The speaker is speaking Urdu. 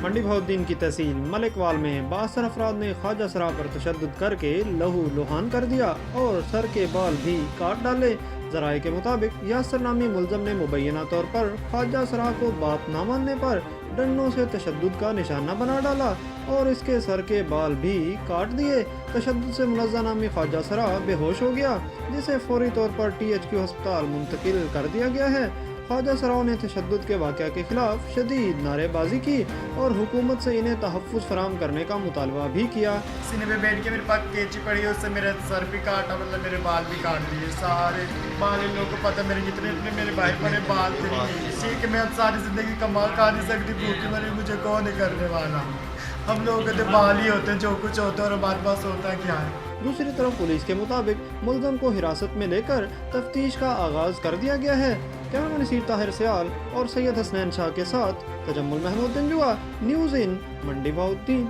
منڈی بہاؤالدین کی تحصیل ملک وال میں 62 افراد نے خواجہ سرا پر تشدد کر کے لہو لہان کر دیا اور سر کے بال بھی کاٹ ڈالے۔ ذرائع کے مطابق یاسر نامی ملزم نے مبینہ طور پر خواجہ سرا کو بات نہ ماننے پر ڈنڈوں سے تشدد کا نشانہ بنا ڈالا اور اس کے سر کے بال بھی کاٹ دیے۔ تشدد سے ملزم نامی خواجہ سرا بے ہوش ہو گیا، جسے فوری طور پر THQ ہسپتال منتقل کر دیا گیا ہے۔ خواجہ سراؤں نے تشدد کے واقعہ کے خلاف شدید نعرے بازی کی اور حکومت سے انہیں تحفظ فراہم کرنے کا مطالبہ بھی کیا۔ سینے پہ بیٹھ کے میرے پاس کینچی پڑی، اس سے میرے سر بھی کاٹا، مطلب میرے بال بھی کاٹ دیے سارے بال۔ ان لوگوں کو پتہ میرے اتنے میرے بھائی بڑے بال تھے، اسی کہ میں ساری زندگی کما کھا نہیں سکتی، بھوکی مری مجھے کون نہیں کرنے والا۔ ہم لوگوں کے تو بال ہی ہوتے ہیں، جو کچھ ہوتا ہے اور ہمارے پاس ہوتا ہے کیا ہے۔ دوسری طرف پولیس کے مطابق ملزم کو حراست میں لے کر تفتیش کا آغاز کر دیا گیا ہے۔ کیمرہ نصیر طاہر سیال اور سید حسنین شاہ کے ساتھ تجمل محمود دنجوا، نیوز ان منڈی بہاؤالدین۔